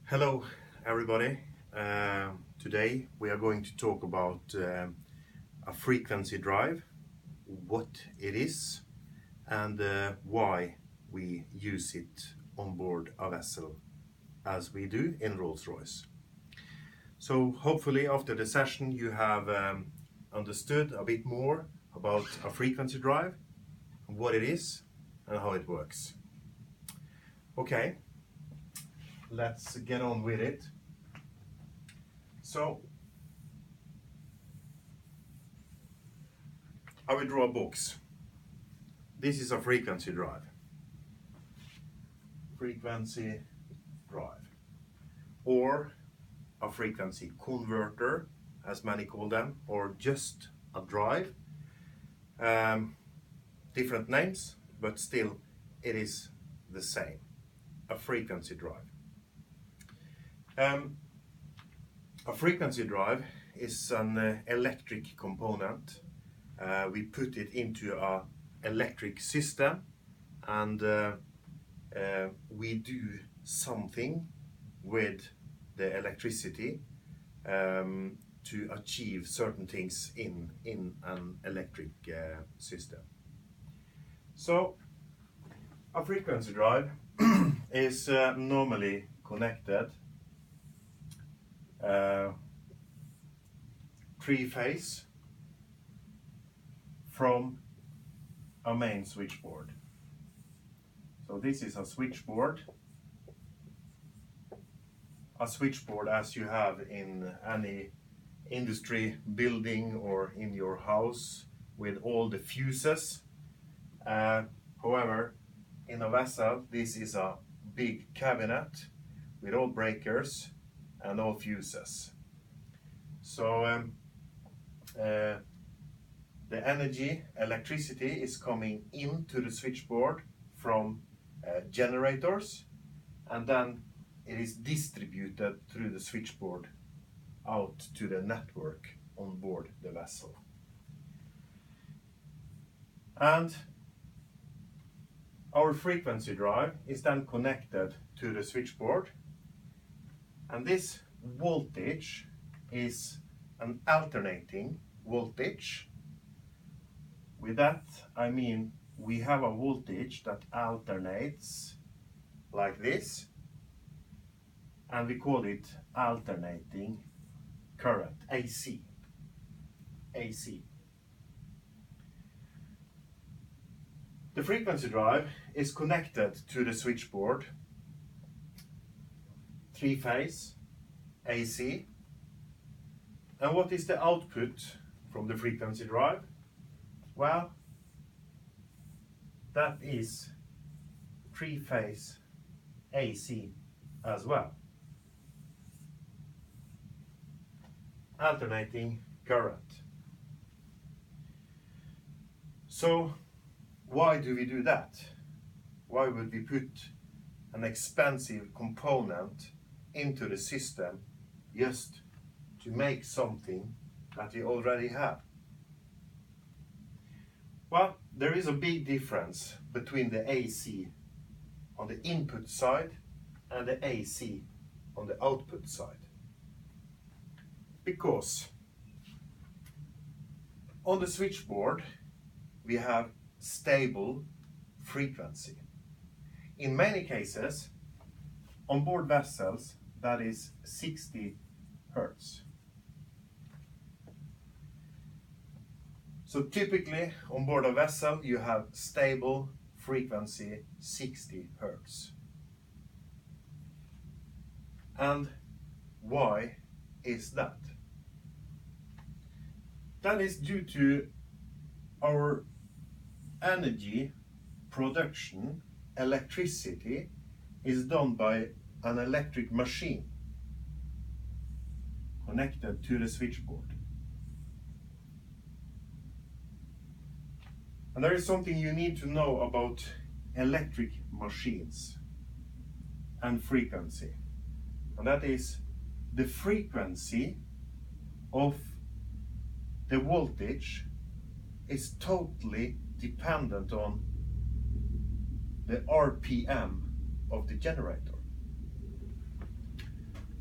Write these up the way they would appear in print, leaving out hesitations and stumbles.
Hello, everybody. Today we are going to talk about a frequency drive, what it is, and why we use it on board a vessel, as we do in Rolls-Royce. So hopefully after the session you have understood a bit more about a frequency drive, what it is, and how it works. Okay. Let's get on with it. So, I will draw a box. This is a frequency drive. Frequency drive. Or a frequency converter, as many call them, or just a drive. Different names, but still it is the same. A frequency drive. A frequency drive is an electric component. We put it into an electric system and we do something with the electricity to achieve certain things in an electric system. So a frequency drive is normally connected three-phase from a main switchboard. So this is a switchboard as you have in any industry building or in your house with all the fuses. However, in a vessel this is a big cabinet with all breakers and all fuses. So the electricity is coming into the switchboard from generators, and then it is distributed through the switchboard out to the network on board the vessel. And our frequency drive is then connected to the switchboard, and this voltage is an alternating voltage. With that I mean we have a voltage that alternates like this, and we call it alternating current, AC. The frequency drive is connected to the switchboard, three-phase AC. And what is the output from the frequency drive? Well, that is three-phase AC as well. Alternating current. So why do we do that? Why would we put an expensive component into the system just to make something that we already have? Well, there is a big difference between the AC on the input side and the AC on the output side. Because on the switchboard we have stable frequency. In many cases, on board vessels, that is 60 Hertz. So typically on board a vessel you have stable frequency 60 Hertz. And why is that? That is due to our energy production. Electricity is done by an electric machine connected to the switchboard. And there is something you need to know about electric machines and frequency. And that is the frequency of the voltage is totally dependent on the RPM of the generator.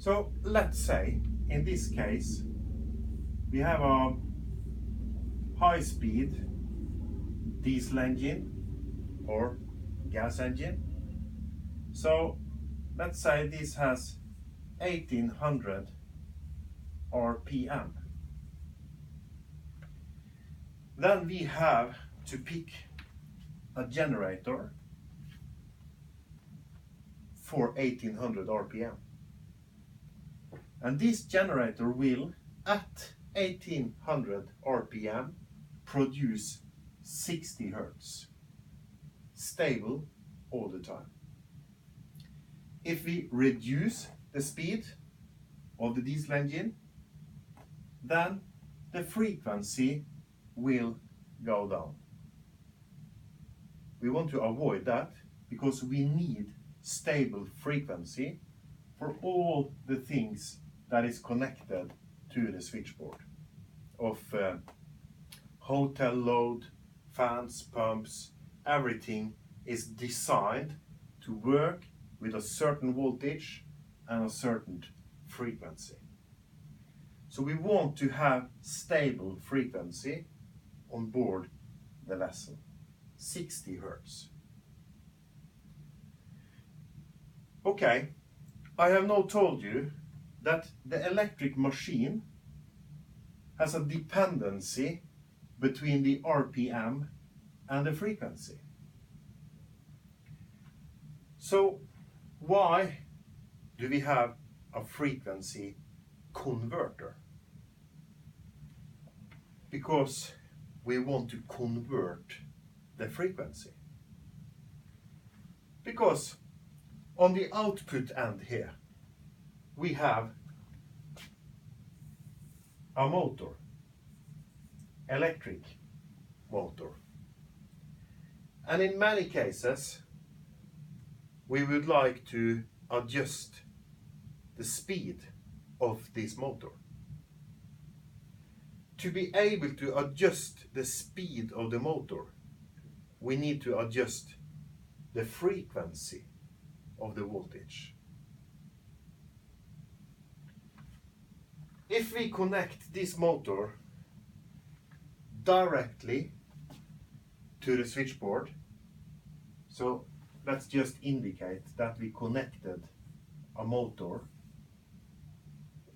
So let's say in this case we have a high-speed diesel engine or gas engine. So let's say this has 1800 RPM. Then we have to pick a generator for 1800 RPM. And this generator will, at 1800 RPM, produce 60 Hertz, stable all the time. If we reduce the speed of the diesel engine, then the frequency will go down. We want to avoid that because we need stable frequency for all the things that is connected to the switchboard of hotel load, fans, pumps. Everything is designed to work with a certain voltage and a certain frequency. So we want to have stable frequency on board the vessel, 60 Hertz. Okay, I have now told you that the electric machine has a dependency between the RPM and the frequency. So why do we have a frequency converter? Because we want to convert the frequency. Because on the output end here, we have a motor, electric motor. And in many cases, we would like to adjust the speed of this motor. To be able to adjust the speed of the motor, we need to adjust the frequency of the voltage. If we connect this motor directly to the switchboard, so let's just indicate that we connected a motor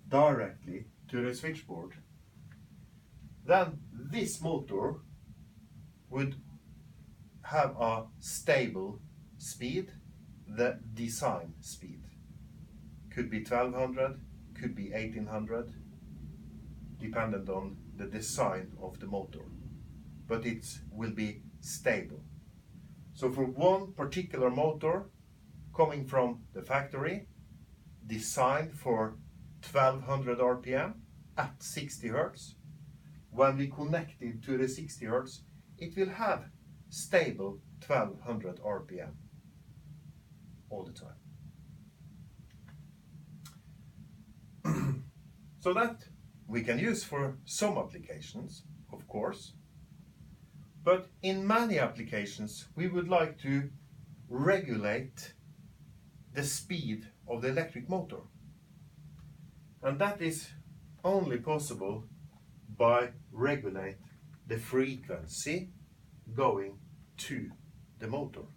directly to the switchboard, then this motor would have a stable speed, the design speed. Could be 1200, could be 1800, dependent on the design of the motor, but it will be stable. So for one particular motor coming from the factory, designed for 1200 RPM at 60 Hertz, when we connect it to the 60 Hertz, it will have stable 1200 RPM all the time. So that we can use for some applications, of course, but in many applications we would like to regulate the speed of the electric motor. And that is only possible by regulate the frequency going to the motor.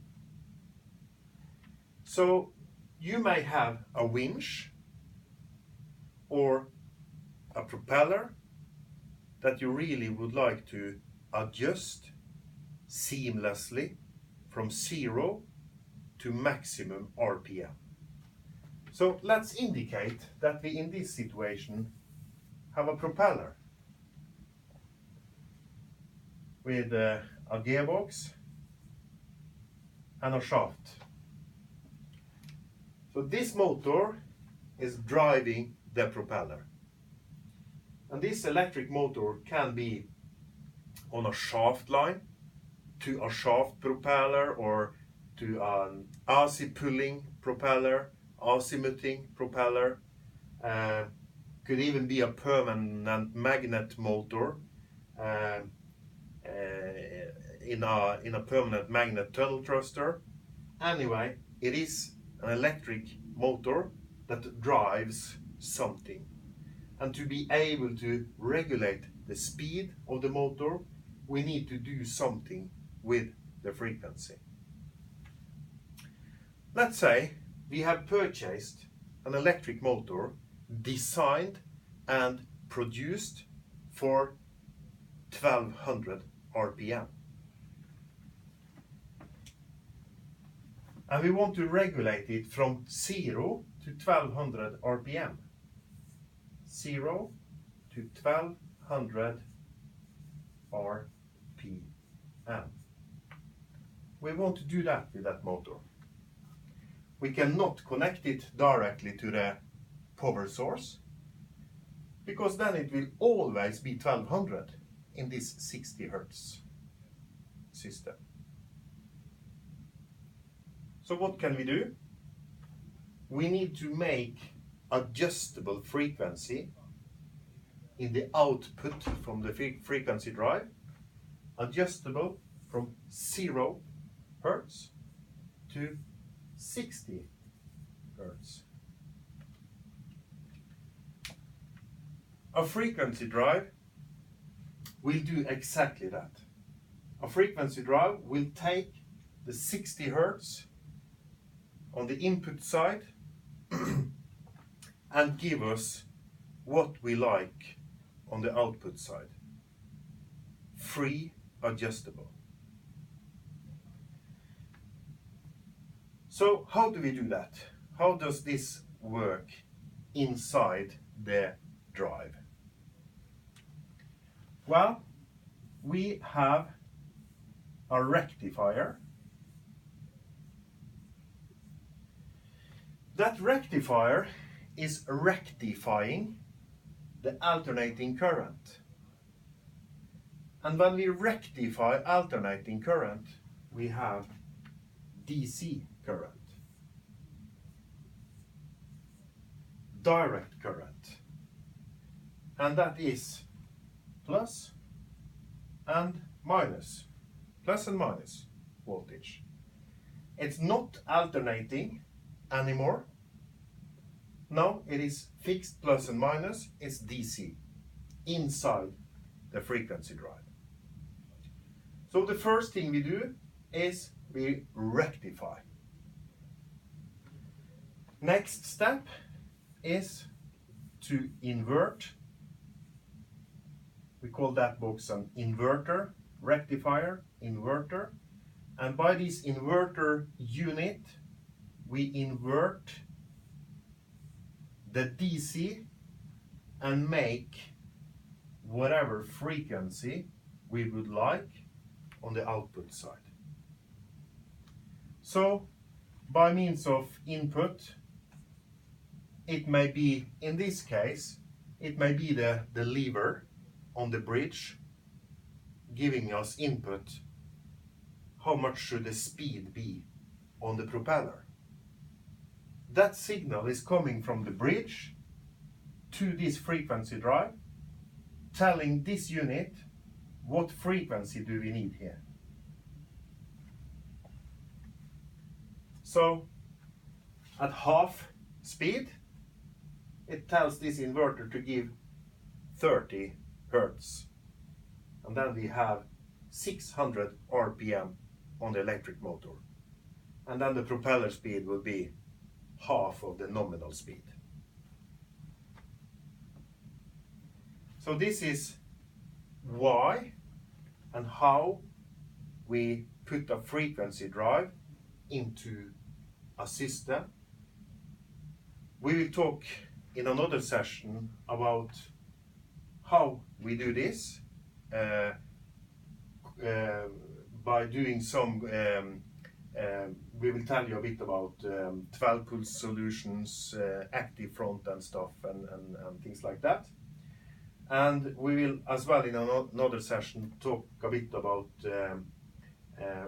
So you may have a winch or a propeller that you really would like to adjust seamlessly from 0 to maximum RPM. So let's indicate that we in this situation have a propeller with a gearbox and a shaft. So this motor is driving the propeller. And this electric motor can be on a shaft line to a shaft propeller or to an AC-pulling propeller, azimuthing propeller. Could even be a permanent magnet motor in a permanent magnet tunnel thruster. Anyway, it is an electric motor that drives something. And to be able to regulate the speed of the motor, we need to do something with the frequency. Let's say we have purchased an electric motor designed and produced for 1200 RPM. And we want to regulate it from 0 to 1200 RPM. 0 to 1200 RPM. We want to do that with that motor. We cannot connect it directly to the power source, because then it will always be 1200 in this 60 Hertz system. So what can we do? We need to make adjustable frequency in the output from the frequency drive, adjustable from 0 Hertz to 60 Hertz. A frequency drive will do exactly that. A frequency drive will take the 60 Hertz on the input side and give us what we like on the output side. Free adjustable. So how do we do that? How does this work inside the drive? Well, we have a rectifier. That rectifier is rectifying the alternating current. And when we rectify alternating current, we have DC current, direct current, and that is plus and minus voltage. It's not alternating anymore. Now it is fixed plus and minus, it's DC inside the frequency drive. So the first thing we do is we rectify. Next step is to invert. We call that box an inverter, rectifier, inverter. And by this inverter unit, we invert the DC and make whatever frequency we would like on the output side. So by means of input, it may be, in this case, it may be the lever on the bridge giving us input. How much should the speed be on the propeller? That signal is coming from the bridge to this frequency drive, telling this unit what frequency do we need here. So at half speed, it tells this inverter to give 30 Hertz. And then we have 600 RPM on the electric motor. And then the propeller speed will be half of the nominal speed. So this is why and how we put a frequency drive into a system. We will talk in another session about how we do this by doing some we will tell you a bit about 12 pulse solutions, active front and stuff and things like that. And we will as well in another session talk a bit about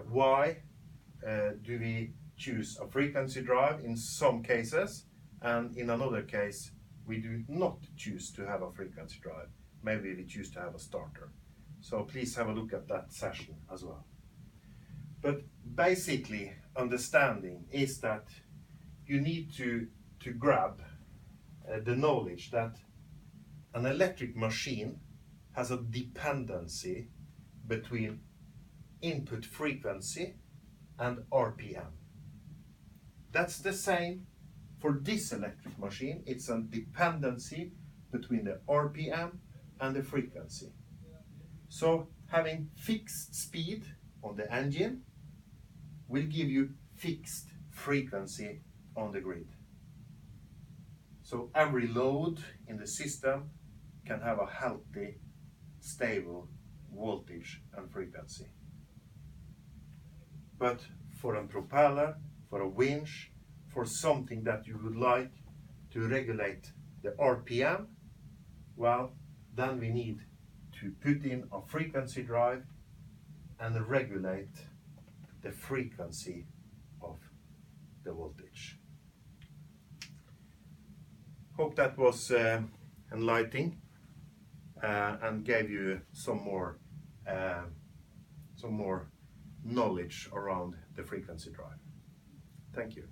why do we choose a frequency drive in some cases, and in another case we do not choose to have a frequency drive. Maybe we choose to have a starter. So please have a look at that session as well. But basically, understanding is that you need to grab the knowledge that an electric machine has a dependency between input frequency and RPM. That's the same for this electric machine. It's a dependency between the RPM and the frequency. So having fixed speed on the engine will give you fixed frequency on the grid. So every load in the system can have a healthy, stable voltage and frequency. But for a propeller, for a winch, for something that you would like to regulate the RPM, well, then we need to put in a frequency drive and regulate the frequency of the voltage. Hope that was enlightening and gave you some more knowledge around the frequency drive. Thank you.